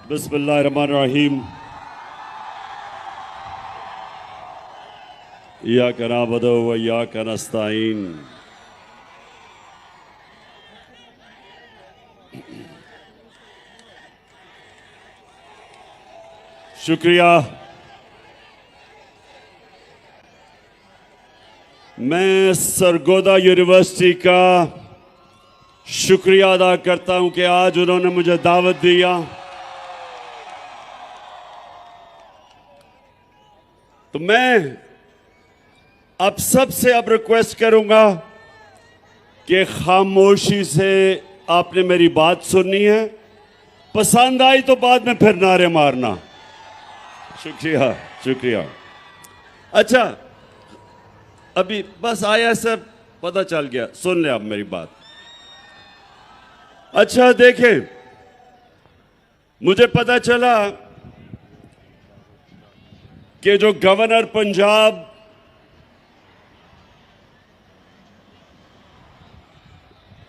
बिस्मिल्लाहिर्रहमानिर्रहीम। इय्याका नअबुदु व इय्याका नस्तईन। शुक्रिया। मैं सरगोदा यूनिवर्सिटी का शुक्रिया अदा करता हूं कि आज उन्होंने मुझे दावत दिया। तो मैं अब सबसे रिक्वेस्ट करूंगा कि खामोशी से आपने मेरी बात सुननी है, पसंद आई तो बाद में फिर नारे मारना। शुक्रिया शुक्रिया। अच्छा, अभी बस आया सर, पता चल गया, सुन ले आप मेरी बात। अच्छा देखें, मुझे पता चला कि जो गवर्नर पंजाब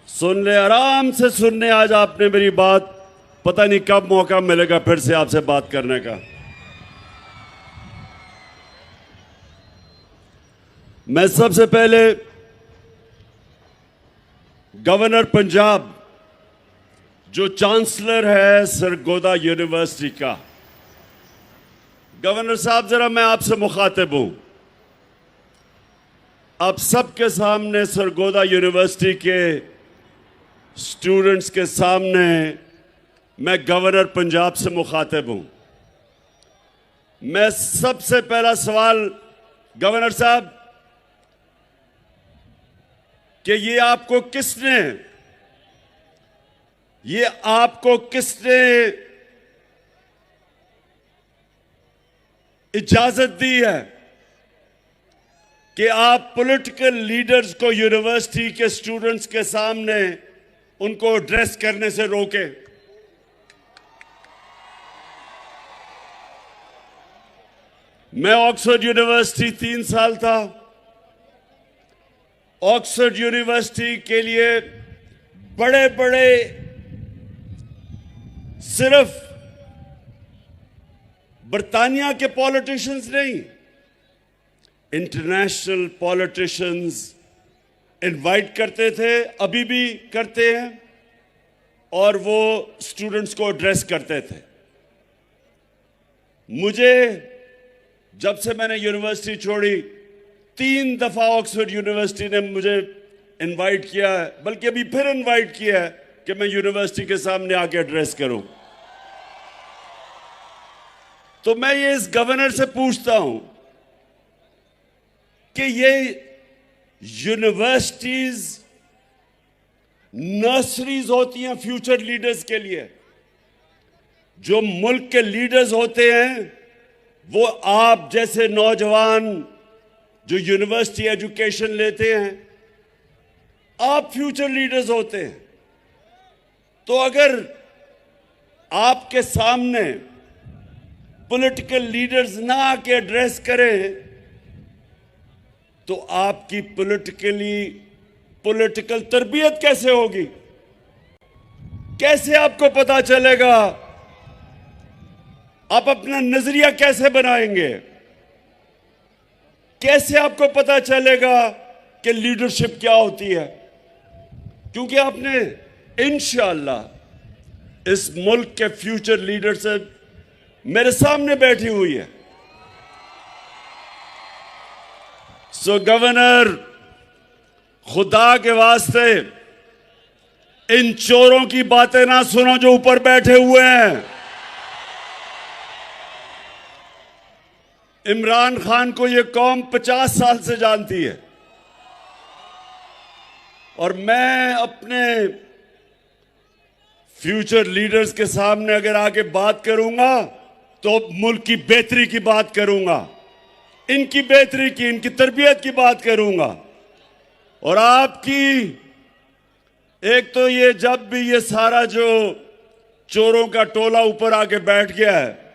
सुन ले, आराम से सुनने, आज आपने मेरी बात, पता नहीं कब मौका मिलेगा फिर से आपसे बात करने का। मैं सबसे पहले गवर्नर पंजाब जो चांसलर है सरगोदा यूनिवर्सिटी का, गवर्नर साहब जरा मैं आपसे मुखातिब हूं। आप सबके सामने, सरगोदा यूनिवर्सिटी के स्टूडेंट्स के सामने, मैं गवर्नर पंजाब से मुखातिब हूं। मैं सबसे पहला सवाल गवर्नर साहब कि ये आपको किसने इजाजत दी है कि आप पॉलिटिकल लीडर्स को यूनिवर्सिटी के स्टूडेंट्स के सामने उनको एड्रेस करने से रोके? मैं ऑक्सफोर्ड यूनिवर्सिटी 3 साल था। ऑक्सफोर्ड यूनिवर्सिटी के लिए बड़े बड़े, सिर्फ बर्तानिया के पॉलिटिशियंस नहीं, इंटरनेशनल पॉलिटिशियंस इनवाइट करते थे, अभी भी करते हैं, और वो स्टूडेंट्स को एड्रेस करते थे। मुझे, जब से मैंने यूनिवर्सिटी छोड़ी, 3 दफा ऑक्सफोर्ड यूनिवर्सिटी ने मुझे इनवाइट किया है, बल्कि अभी फिर इनवाइट किया है कि मैं यूनिवर्सिटी के सामने आके एड्रेस करूं। तो मैं ये इस गवर्नर से पूछता हूं कि ये यूनिवर्सिटीज नर्सरीज होती हैं फ्यूचर लीडर्स के लिए। जो मुल्क के लीडर्स होते हैं वो आप जैसे नौजवान जो यूनिवर्सिटी एजुकेशन लेते हैं, आप फ्यूचर लीडर्स होते हैं। तो अगर आपके सामने पॉलिटिकल लीडर्स ना आके एड्रेस करें तो आपकी पॉलिटिकल तरबियत कैसे होगी? कैसे आपको पता चलेगा? आप अपना नजरिया कैसे बनाएंगे? कैसे आपको पता चलेगा कि लीडरशिप क्या होती है? क्योंकि आपने इंशाअल्लाह इस मुल्क के फ्यूचर लीडरशिप मेरे सामने बैठी हुई है। सो गवर्नर, खुदा के वास्ते इन चोरों की बातें ना सुनो जो ऊपर बैठे हुए हैं। इमरान खान को यह कौम 50 साल से जानती है, और मैं अपने फ्यूचर लीडर्स के सामने अगर आके बात करूंगा तो मुल्क की बेहतरी की बात करूंगा, इनकी बेहतरी की, इनकी तरबियत की बात करूंगा। और आपकी, एक तो ये जब भी ये सारा जो चोरों का टोला ऊपर आके बैठ गया है,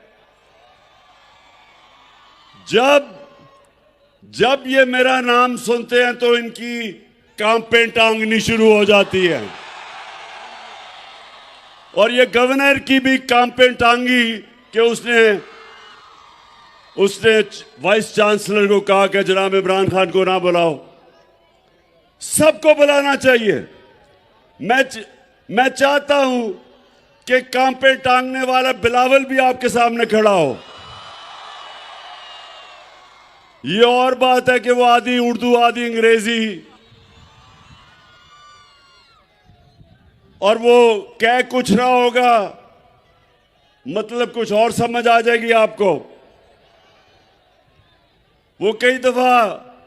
जब ये मेरा नाम सुनते हैं तो इनकी कांपें टांगनी शुरू हो जाती है। और ये गवर्नर की भी काम पे टांगी कि उसने वाइस चांसलर को कहा कि जनाब इमरान खान को ना बुलाओ। सबको बुलाना चाहिए। मैं चाहता हूं कि काम पे टांगने वाला बिलावल भी आपके सामने खड़ा हो। ये और बात है कि वो आधी उर्दू आधी अंग्रेजी, और वो कह कुछ रहा होगा, मतलब कुछ और समझ आ जाएगी आपको। वो कई दफा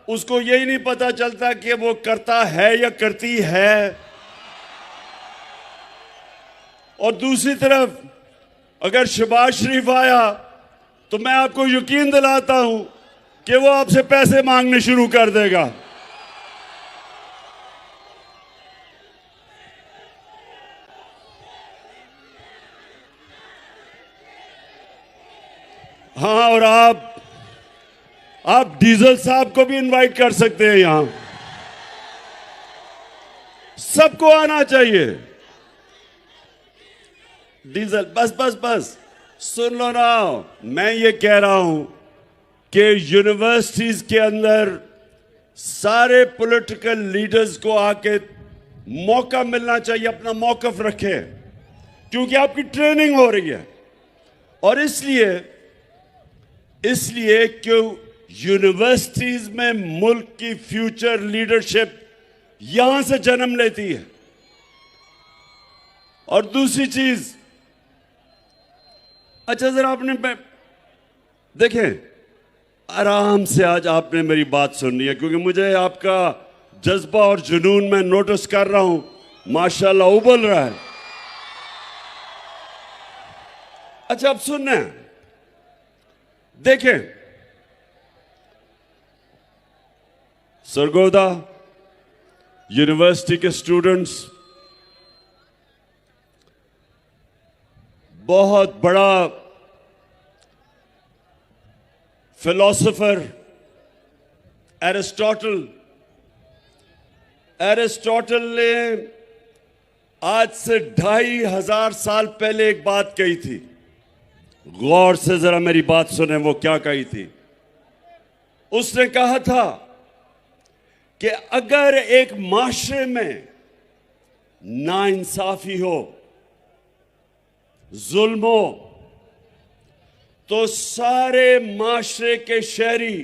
उसको यही नहीं पता चलता कि वो करता है या करती है। और दूसरी तरफ अगर शहबाज शरीफ आया तो मैं आपको यकीन दिलाता हूं कि वो आपसे पैसे मांगने शुरू कर देगा। हाँ, और आप डीजल साहब को भी इनवाइट कर सकते हैं। यहां सबको आना चाहिए। डीजल बस सुन लो ना। मैं ये कह रहा हूं कि यूनिवर्सिटीज के अंदर सारे पॉलिटिकल लीडर्स को आके मौका मिलना चाहिए, अपना मौकफ रखें, क्योंकि आपकी ट्रेनिंग हो रही है। और इसलिए क्यों यूनिवर्सिटीज में मुल्क की फ्यूचर लीडरशिप यहां से जन्म लेती है। और दूसरी चीज, अच्छा जरा आपने देखें, आराम से आज आपने मेरी बात सुननी है, क्योंकि मुझे आपका जज्बा और जुनून मैं नोटिस कर रहा हूं, माशाल्लाह उबल रहा है। अच्छा अब सुनना है, देखें सरगोदा यूनिवर्सिटी के स्टूडेंट्स बहुत बड़ा फिलोसोफर एरिस्टोटल ने आज से 2500 साल पहले एक बात कही थी। गौर से जरा मेरी बात सुने, वो क्या कही थी। उसने कहा था कि अगर एक माशरे में नाइंसाफी हो, जुल्म हो, तो सारे माशरे के शहरी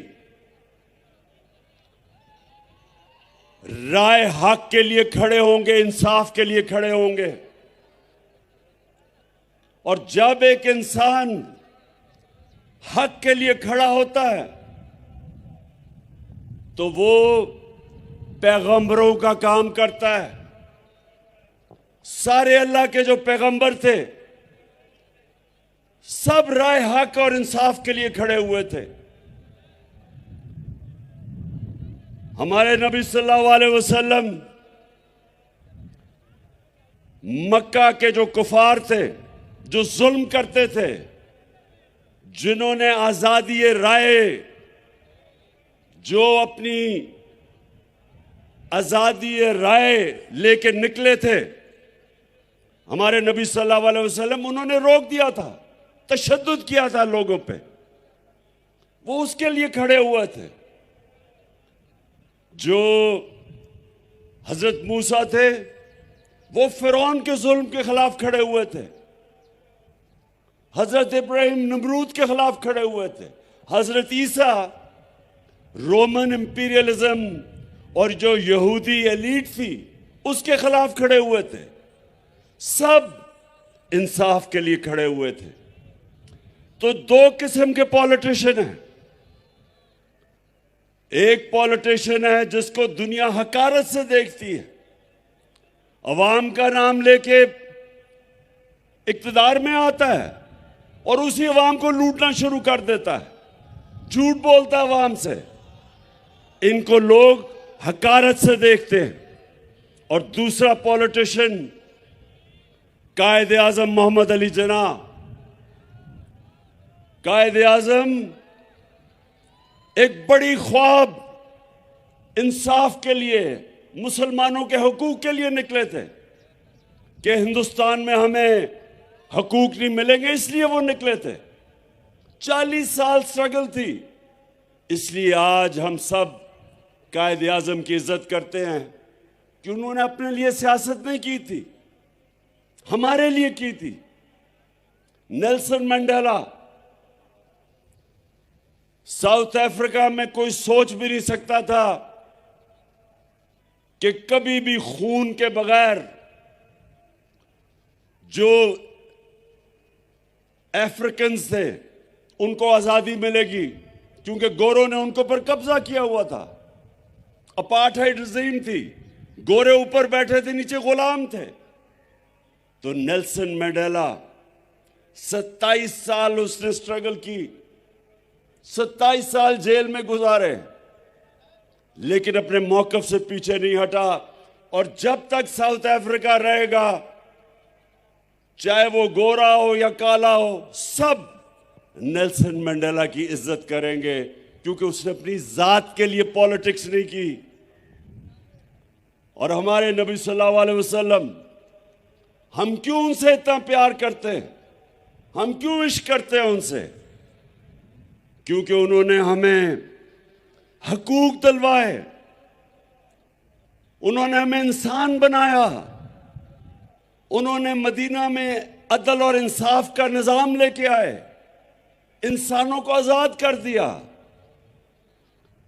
राय हक के लिए खड़े होंगे, इंसाफ के लिए खड़े होंगे। और जब एक इंसान हक के लिए खड़ा होता है तो वो पैगंबरों का काम करता है। सारे अल्लाह के जो पैगंबर थे सब राय हक और इंसाफ के लिए खड़े हुए थे। हमारे नबी सल्लल्लाहु अलैहि वसल्लम मक्का के जो कुफार थे, जो जुल्म करते थे, जिन्होंने आजादी राय, जो अपनी आजादी राय लेके निकले थे, हमारे नबी सल्लल्लाहु अलैहि वसल्लम उन्होंने रोक दिया था, तशद्दुद किया था लोगों पे। वो उसके लिए खड़े हुए थे। जो हजरत मूसा थे वो फिरौन के जुल्म के खिलाफ खड़े हुए थे। हजरत इब्राहिम नमरूद के खिलाफ खड़े हुए थे। हजरत ईसा रोमन इंपीरियलिज्म और जो यहूदी एलीट थी उसके खिलाफ खड़े हुए थे। सब इंसाफ के लिए खड़े हुए थे। तो दो किस्म के पॉलिटिशियन हैं। एक पॉलिटिशियन है जिसको दुनिया हकारत से देखती है, अवाम का नाम लेके इक्तदार में आता है और उसी अवाम को लूटना शुरू कर देता है, झूठ बोलता है अवाम से। इनको लोग हकारत से देखते हैं। और दूसरा पॉलिटिशियन कायदे आजम मोहम्मद अली जिन्ना। कायदे आजम एक बड़ी ख्वाब इंसाफ के लिए, मुसलमानों के हुकूक के लिए निकले थे। कि हिंदुस्तान में हमें हकूक नहीं मिलेंगे, इसलिए वो निकले थे। 40 साल स्ट्रगल थी, इसलिए आज हम सब कायद आज़म की इज्जत करते हैं कि उन्होंने अपने लिए सियासत नहीं की थी, हमारे लिए की थी। नेल्सन मंडेला, साउथ अफ्रीका में कोई सोच भी नहीं सकता था कि कभी भी खून के बगैर जो अफ्रीकन्स थे उनको आजादी मिलेगी, क्योंकि गोरों ने उनको पर कब्जा किया हुआ था। अपार्थाइड रिजीम थी, गोरे ऊपर बैठे थे, नीचे गुलाम थे। तो नेल्सन मंडेला 27 साल उसने स्ट्रगल की, 27 साल जेल में गुजारे, लेकिन अपने मौकफ से पीछे नहीं हटा। और जब तक साउथ अफ्रीका रहेगा, चाहे वो गोरा हो या काला हो, सब नेल्सन मंडेला की इज्जत करेंगे, क्योंकि उसने अपनी जात के लिए पॉलिटिक्स नहीं की। और हमारे नबी सल्लल्लाहु अलैहि वसल्लम, हम क्यों उनसे इतना प्यार करते हैं, हम क्यों इश्क करते हैं उनसे? क्योंकि उन्होंने हमें हकूक दिलवाए, उन्होंने हमें इंसान बनाया, उन्होंने मदीना में अदल और इंसाफ का निजाम लेके आए, इंसानों को आजाद कर दिया,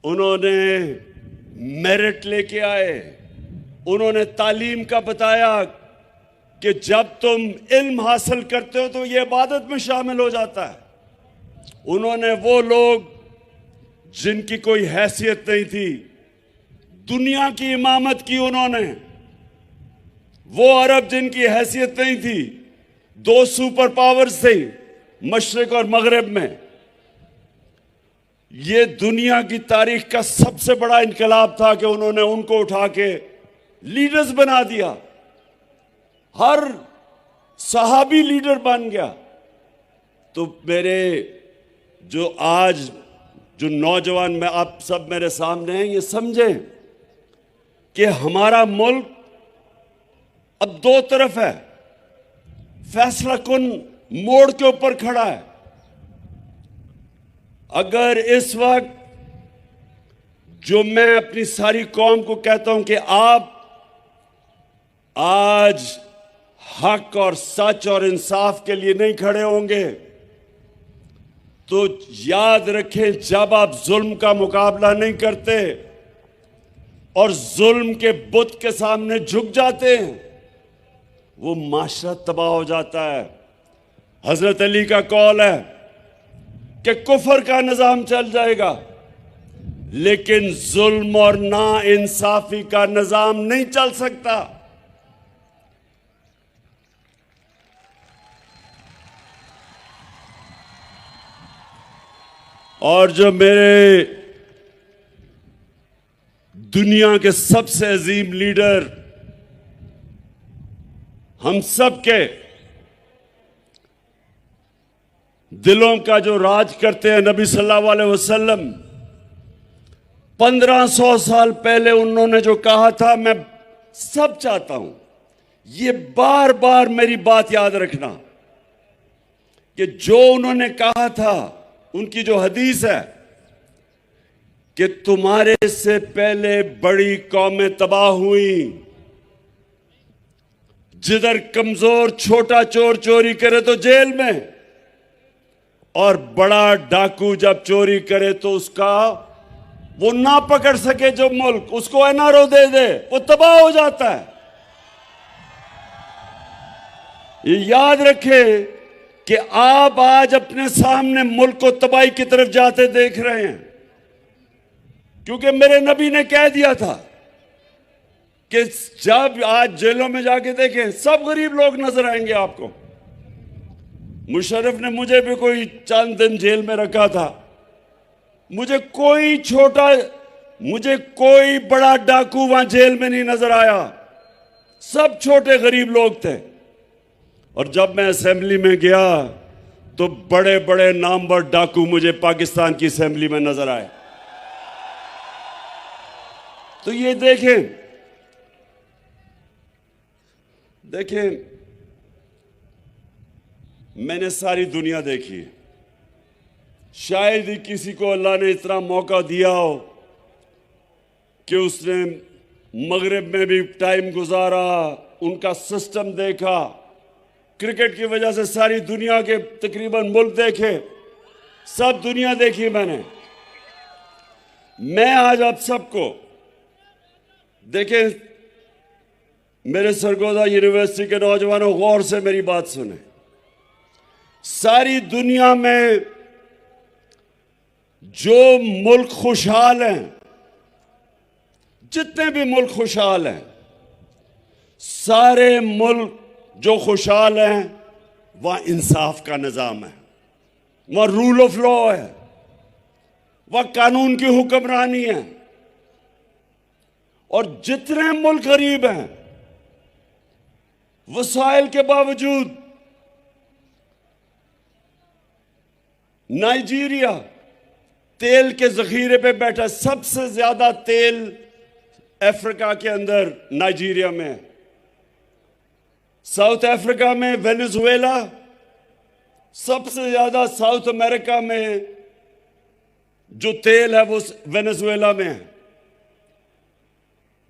उन्होंने मेरिट लेके आए, उन्होंने तालीम का बताया कि जब तुम इल्म हासिल करते हो तो ये इबादत में शामिल हो जाता है। उन्होंने वो लोग जिनकी कोई हैसियत नहीं थी, दुनिया की इमामत की उन्होंने। वो अरब जिनकी हैसियत नहीं थी, 2 सुपर पावर्स थे मशरिक और मगरिब में। ये दुनिया की तारीख का सबसे बड़ा इनकलाब था कि उन्होंने उनको उठा के लीडर्स बना दिया। हर सहाबी लीडर बन गया। तो मेरे जो आज जो नौजवान में आप सब मेरे सामने हैं, ये समझें कि हमारा मुल्क अब 2 तरफ है, फैसला कुन मोड़ के ऊपर खड़ा है। अगर इस वक्त जो मैं अपनी सारी कौम को कहता हूं कि आप आज हक और सच और इंसाफ के लिए नहीं खड़े होंगे, तो याद रखें, जब आप जुल्म का मुकाबला नहीं करते और जुल्म के बुत के सामने झुक जाते हैं, वो माशरा तबाह हो जाता है। हजरत अली का कौल है कि कुफर का निजाम चल जाएगा, लेकिन जुल्म और ना इंसाफी का निजाम नहीं चल सकता। और जो मेरे दुनिया के सबसे अजीम लीडर, हम सब के दिलों का जो राज करते हैं, नबी सल्लल्लाहु अलैहि वसल्लम, 1500 साल पहले उन्होंने जो कहा था, मैं सब चाहता हूं ये बार बार मेरी बात याद रखना कि जो उन्होंने कहा था, उनकी जो हदीस है कि तुम्हारे से पहले बड़ी कौमें तबाह हुई, जिधर कमजोर छोटा चोर चोरी करे तो जेल में, और बड़ा डाकू जब चोरी करे तो उसका वो ना पकड़ सके जो मुल्क, उसको एनआरओ दे दे, वो तबाह हो जाता है। ये याद रखें कि आप आज अपने सामने मुल्क को तबाही की तरफ जाते देख रहे हैं, क्योंकि मेरे नबी ने कह दिया था कि जब आज जेलों में जाके देखें, सब गरीब लोग नजर आएंगे आपको। मुशर्रफ ने मुझे भी कोई चंद दिन जेल में रखा था, मुझे कोई बड़ा डाकू वहां जेल में नहीं नजर आया, सब छोटे गरीब लोग थे। और जब मैं असेंबली में गया तो बड़े बड़े नामवर डाकू मुझे पाकिस्तान की असेंबली में नजर आए। तो ये देखिए, मैंने सारी दुनिया देखी है। शायद ही किसी को अल्लाह ने इतना मौका दिया हो कि उसने मगरिब में भी टाइम गुजारा, उनका सिस्टम देखा। क्रिकेट की वजह से सारी दुनिया के तकरीबन मुल्क देखे, सब दुनिया देखी मैंने। मैं आज आप सबको देखें, मेरे सरगोदा यूनिवर्सिटी के नौजवानों, गौर से मेरी बात सुने। सारी दुनिया में जो मुल्क खुशहाल हैं, जितने भी मुल्क खुशहाल हैं, सारे मुल्क जो खुशहाल हैं वहां इंसाफ का निजाम है, वहां रूल ऑफ लॉ है, वहां कानून की हुक्मरानी है। और जितने मुल्क गरीब हैं, वसाइल के बावजूद, नाइजीरिया तेल के जखीरे पे बैठा, सबसे ज्यादा तेल अफ्रीका के अंदर नाइजीरिया में है। साउथ अफ्रीका में वेनेजुएला, सबसे ज्यादा साउथ अमेरिका में जो तेल है वो वेनेजुएला में है।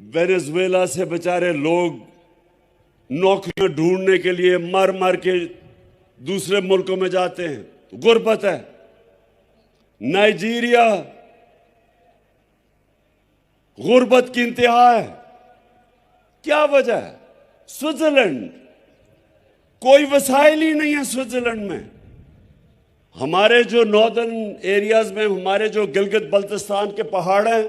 वेनेजुएला से बेचारे लोग नौकरियां ढूंढने के लिए मर मर के दूसरे मुल्कों में जाते हैं, गुर्बत है। नाइजीरिया गुर्बत की इंतहा है। क्या वजह है? स्विट्जरलैंड, कोई वसाइल ही नहीं है स्विट्जरलैंड में। हमारे जो नॉर्दर्न एरियाज में, हमारे जो गिलगित बल्तिस्तान के पहाड़ हैं,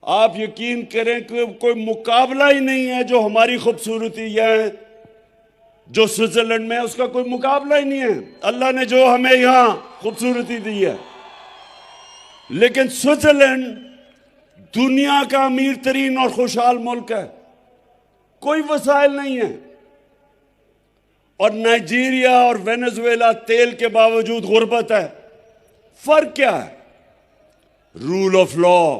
आप यकीन करें कि कोई मुकाबला ही नहीं है। जो हमारी खूबसूरती है, जो स्विट्जरलैंड में है, उसका कोई मुकाबला ही नहीं है। अल्लाह ने जो हमें यहां खूबसूरती दी है, लेकिन स्विट्जरलैंड दुनिया का अमीर तरीन और खुशहाल मुल्क है, कोई वसाइल नहीं है। और नाइजीरिया और वेनेजुएला तेल के बावजूद गुर्बत है। फर्क क्या है? Rule of law.